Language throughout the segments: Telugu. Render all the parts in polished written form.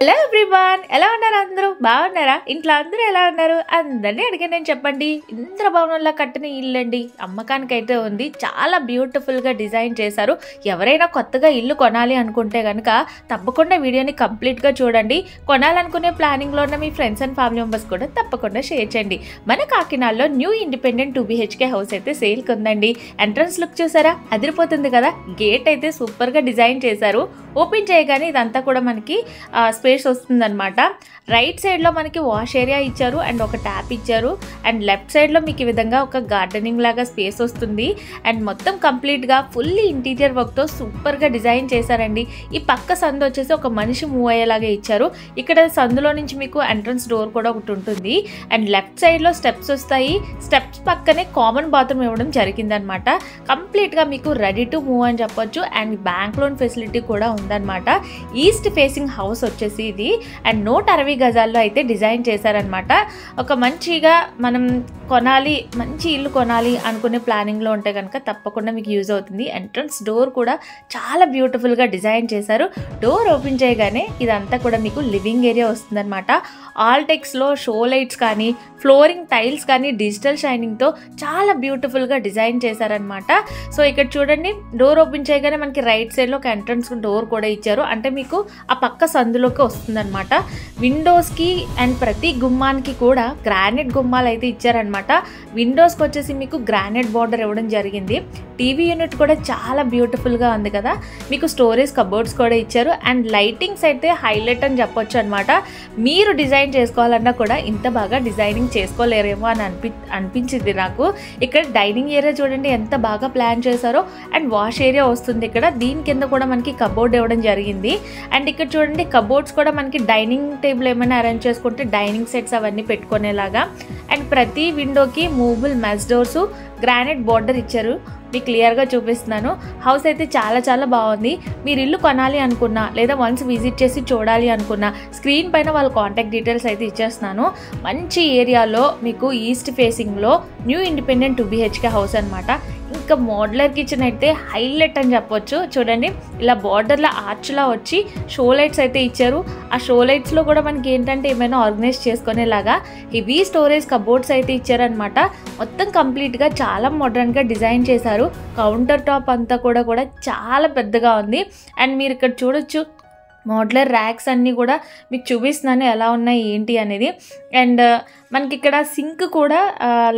హలో ఎవ్రీవన్, ఎలా ఉన్నారు? అందరూ బాగున్నారా? ఇంట్లో అందరూ ఎలా ఉన్నారు? అందరినీ అడిగి నేను చెప్పండి. ఇంద్రభవనంలో కట్టిన ఇల్లు అండి, అమ్మకానికి అయితే ఉంది. చాలా బ్యూటిఫుల్గా డిజైన్ చేశారు. ఎవరైనా కొత్తగా ఇల్లు కొనాలి అనుకుంటే కనుక తప్పకుండా వీడియోని కంప్లీట్గా చూడండి. కొనాలనుకునే ప్లానింగ్లో ఉన్న మీ ఫ్రెండ్స్ అండ్ ఫ్యామిలీ మెంబర్స్ కూడా తప్పకుండా షేర్ చేయండి. మన కాకినాడలో న్యూ ఇండిపెండెంట్ 2 BHK హౌస్ అయితే సేల్కి ఉందండి. ఎంట్రన్స్ లుక్ చూసారా? అదిరిపోతుంది కదా. గేట్ అయితే సూపర్గా డిజైన్ చేశారు. ఓపెన్ చేయగానే ఇదంతా కూడా మనకి స్పేస్ వస్తుందన్నమాట. రైట్ సైడ్లో మనకి వాష్ ఏరియా ఇచ్చారు అండ్ ఒక ట్యాప్ ఇచ్చారు. అండ్ లెఫ్ట్ సైడ్లో మీకు ఈ విధంగా ఒక గార్డెనింగ్ లాగా స్పేస్ వస్తుంది. అండ్ మొత్తం కంప్లీట్గా ఫుల్లీ ఇంటీరియర్ వర్క్తో సూపర్గా డిజైన్ చేశారండి. ఈ పక్క సందు వచ్చేసి ఒక మనిషి మూవ్ అయ్యేలాగా ఇచ్చారు. ఇక్కడ సందులో నుంచి మీకు ఎంట్రన్స్ డోర్ కూడా ఒకటి ఉంటుంది. అండ్ లెఫ్ట్ సైడ్లో స్టెప్స్ వస్తాయి. స్టెప్స్ పక్కనే కామన్ బాత్రూమ్ ఇవ్వడం జరిగిందనమాట. కంప్లీట్గా మీకు రెడీ టు మూవ్ అని చెప్పొచ్చు. అండ్ బ్యాంక్ లోన్ ఫెసిలిటీ కూడా ఉందన్నమాట. ఈస్ట్ ఫేసింగ్ హౌస్ వచ్చేసి ఇది. అండ్ 160 గజాల్లో అయితే డిజైన్ చేశారనమాట. ఒక మంచిగా మనం కొనాలి, మంచి ఇల్లు కొనాలి అనుకునే ప్లానింగ్లో ఉంటే కనుక తప్పకుండా మీకు యూజ్ అవుతుంది. ఎంట్రన్స్ డోర్ కూడా చాలా బ్యూటిఫుల్గా డిజైన్ చేశారు. డోర్ ఓపెన్ చేయగానే ఇదంతా కూడా మీకు లివింగ్ ఏరియా వస్తుందన్నమాట. ఆల్టెక్స్లో షో లైట్స్ కానీ, ఫ్లోరింగ్ టైల్స్ కానీ డిజిటల్ షైనింగ్తో చాలా బ్యూటిఫుల్గా డిజైన్ చేశారనమాట. సో ఇక్కడ చూడండి, డోర్ ఓపెన్ చేయగానే మనకి రైట్ సైడ్లో ఒక ఎంట్రన్స్ డోర్ కూడా ఇచ్చారు. అంటే మీకు ఆ పక్క సందులోకి వస్తుందన్నమాట. విండోస్కి అండ్ ప్రతి గుమ్మానికి కూడా గ్రానైట్ గుమ్మాలు అయితే ఇచ్చారనమాట. విండోస్కి వచ్చేసి మీకు గ్రానైట్ బార్డర్ ఇవ్వడం జరిగింది. టీవీ యూనిట్ కూడా చాలా బ్యూటిఫుల్గా ఉంది కదా. మీకు స్టోరేజ్ కబోర్డ్స్ కూడా ఇచ్చారు. అండ్ లైటింగ్స్ అయితే హైలైట్ అని చెప్పొచ్చు అనమాట. మీరు డిజైన్ చేసుకోవాలన్నా కూడా ఇంత బాగా డిజైనింగ్ చేసుకోలేరేమో అని అనిపించింది నాకు. ఇక్కడ డైనింగ్ ఏరియా చూడండి ఎంత బాగా ప్లాన్ చేశారో. అండ్ వాష్ ఏరియా వస్తుంది ఇక్కడ. దీని కింద కూడా మనకి కబోర్డ్ ఇవ్వడం జరిగింది. అండ్ ఇక్కడ చూడండి, కబోర్డ్స్ కూడా మనకి డైనింగ్ టేబుల్ ఏమైనా అరేంజ్ చేసుకుంటే డైనింగ్ సెట్స్ అవన్నీ పెట్టుకునేలాగా. అండ్ ప్రతి విండోకి movable mesh doors, granite border ఇచ్చారు. మీకు క్లియర్గా చూపిస్తున్నాను. హౌస్ అయితే చాలా చాలా బాగుంది. మీరు ఇల్లు కొనాలి అనుకున్నా లేదా వన్స్ విజిట్ చేసి చూడాలి అనుకున్నా స్క్రీన్ పైన వాళ్ళ కాంటాక్ట్ డీటెయిల్స్ అయితే ఇచ్చేస్తున్నాను. మంచి ఏరియాలో మీకు ఈస్ట్ ఫేసింగ్లో న్యూ ఇండిపెండెంట్ 2 BHK హౌస్ అనమాట. ఇంకా మోడ్యులర్ కిచెన్ అయితే హైలైట్ అని చెప్పొచ్చు. చూడండి, ఇలా బార్డర్లో ఆర్చ్లా వచ్చి షో లైట్స్ అయితే ఇచ్చారు. ఆ షో లైట్స్లో కూడా మనకి ఏంటంటే ఏమైనా ఆర్గనైజ్ చేసుకునేలాగా హెవీ స్టోరేజ్ కబోర్డ్స్ అయితే ఇచ్చారనమాట. మొత్తం కంప్లీట్గా చాలా మోడర్న్గా డిజైన్ చేశారు. కౌంటర్ టాప్ అంతా కూడా చాలా పెద్దగా ఉంది. అండ్ మీరు ఇక్కడ చూడొచ్చు, మోడ్యులర్ ర్యాక్స్ అన్నీ కూడా మీకు చూపిస్తున్నాను ఎలా ఉన్నాయి ఏంటి అనేది. అండ్ మనకి ఇక్కడ సింక్ కూడా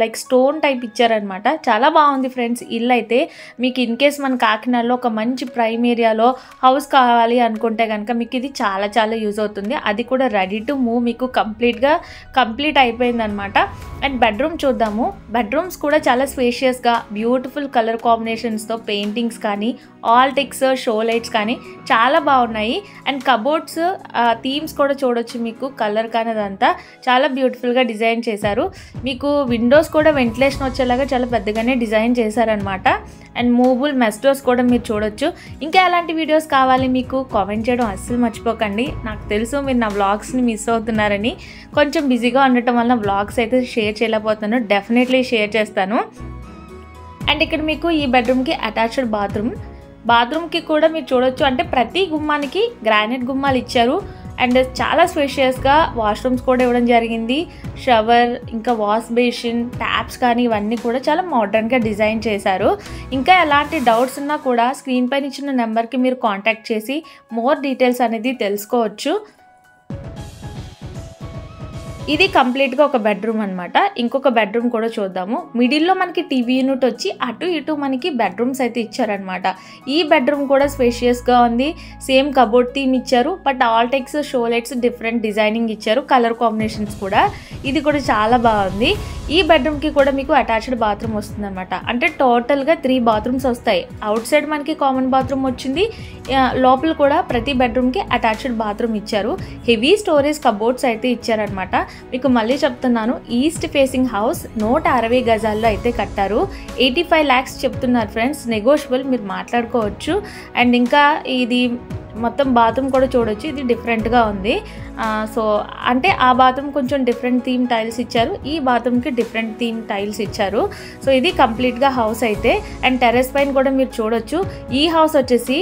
లైక్ స్టోన్ టైప్ ఇచ్చారనమాట. చాలా బాగుంది ఫ్రెండ్స్ ఇల్లు అయితే. మీకు ఇన్ కేస్ మన కాకినాడలో ఒక మంచి ప్రైమ్ ఏరియాలో హౌస్ కావాలి అనుకుంటే కనుక మీకు ఇది చాలా చాలా యూజ్ అవుతుంది. అది కూడా రెడీ టు మూవ్ మీకు కంప్లీట్ అయిపోయిందనమాట. అండ్ బెడ్రూమ్ చూద్దాము. బెడ్రూమ్స్ కూడా చాలా స్పేషియస్గా బ్యూటిఫుల్ కలర్ కాంబినేషన్స్తో పెయింటింగ్స్ కానీ, ఆల్టెక్స్ షో లైట్స్ కానీ చాలా బాగున్నాయి. అండ్ కబోర్డ్స్ థీమ్స్ కూడా చూడొచ్చు. మీకు కలర్ కానీ అదంతా చాలా బ్యూటిఫుల్గా డిజైన్ చేశారు. మీకు విండోస్ కూడా వెంటిలేషన్ వచ్చేలాగా చాలా పెద్దగానే డిజైన్ చేశారనమాట. అండ్ మూవబుల్ మెస్ డోర్స్ కూడా మీరు చూడొచ్చు. ఇంకా ఎలాంటి వీడియోస్ కావాలి మీకు కామెంట్ చేయడం అస్సలు మర్చిపోకండి. నాకు తెలుసు మీరు నా వ్లాగ్స్ని మిస్ అవుతున్నారని. కొంచెం బిజీగా ఉండటం వల్ల వ్లాగ్స్ అయితే షేర్ చేయలేకపోతున్నాను. డెఫినెట్లీ షేర్ చేస్తాను. అండ్ ఇక్కడ మీకు ఈ బెడ్రూమ్కి అటాచ్డ్ బాత్రూమ్కి కూడా మీరు చూడొచ్చు. అంటే ప్రతి గుమ్మానికి గ్రానైట్ గుమ్మాలు ఇచ్చారు. అండ్ చాలా స్పేషియస్గా వాష్రూమ్స్ కూడా ఇవ్వడం జరిగింది. షవర్, ఇంకా వాష్ బేసిన్, ట్యాప్స్ కానీ ఇవన్నీ కూడా చాలా మోడర్న్గా డిజైన్ చేశారు. ఇంకా ఎలాంటి డౌట్స్ ఉన్నా కూడా స్క్రీన్ పైన ఇచ్చిన నెంబర్కి మీరు కాంటాక్ట్ చేసి మోర్ డీటెయిల్స్ అనేది తెలుసుకోవచ్చు. ఇది కంప్లీట్గా ఒక బెడ్రూమ్ అనమాట. ఇంకొక బెడ్రూమ్ కూడా చూద్దాము. మిడిల్లో మనకి టీవీ యూనిట్ వచ్చి అటు ఇటు మనకి బెడ్రూమ్స్ అయితే ఇచ్చారనమాట. ఈ బెడ్రూమ్ కూడా స్పేషియస్గా ఉంది. సేమ్ కబోర్డ్ థీమ్ ఇచ్చారు. బట్ ఆల్టెక్స్ షో లైట్స్ డిఫరెంట్ డిజైనింగ్ ఇచ్చారు. కలర్ కాంబినేషన్స్ కూడా ఇది కూడా చాలా బాగుంది. ఈ బెడ్రూమ్కి కూడా మీకు అటాచ్డ్ బాత్రూమ్ వస్తుందన్నమాట. అంటే టోటల్గా 3 బాత్రూమ్స్ వస్తాయి. అవుట్ సైడ్ మనకి కామన్ బాత్రూమ్ వచ్చింది. లోపల కూడా ప్రతి బెడ్రూమ్కి అటాచ్డ్ బాత్రూమ్ ఇచ్చారు. హెవీ స్టోరేజ్ కబోర్డ్స్ అయితే ఇచ్చారనమాట. మీకు మళ్ళీ చెప్తున్నాను, ఈస్ట్ ఫేసింగ్ హౌస్ 160 గజాల్లో అయితే కట్టారు. 85 lakhs చెప్తున్నారు ఫ్రెండ్స్. నెగోషియబుల్, మీరు మాట్లాడుకోవచ్చు. అండ్ ఇంకా ఇది మొత్తం బాత్రూమ్ కూడా చూడొచ్చు, ఇది డిఫరెంట్గా ఉంది. సో అంటే ఆ బాత్రూమ్ కొంచెం డిఫరెంట్ థీమ్ టైల్స్ ఇచ్చారు, ఈ బాత్రూమ్కి డిఫరెంట్ థీమ్ టైల్స్ ఇచ్చారు. సో ఇది కంప్లీట్గా హౌస్ అయితే. అండ్ టెర్రస్ పైన కూడా మీరు చూడొచ్చు. ఈ హౌస్ వచ్చేసి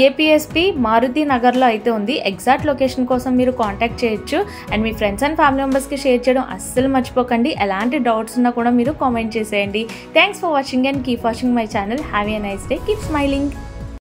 ఏపీఎస్పీ మారుతి నగర్లో అయితే ఉంది. ఎగ్జాక్ట్ లొకేషన్ కోసం మీరు కాంటాక్ట్ చేయొచ్చు. And me friends and family మెంబర్స్కి షేర్ చేయడం అస్సలు మర్చిపోకండి. ఎలాంటి డౌట్స్ ఉన్నా కూడా మీరు కామెంట్ చేసేయండి. Thanks for watching and keep watching my channel. Have a nice day. Keep smiling.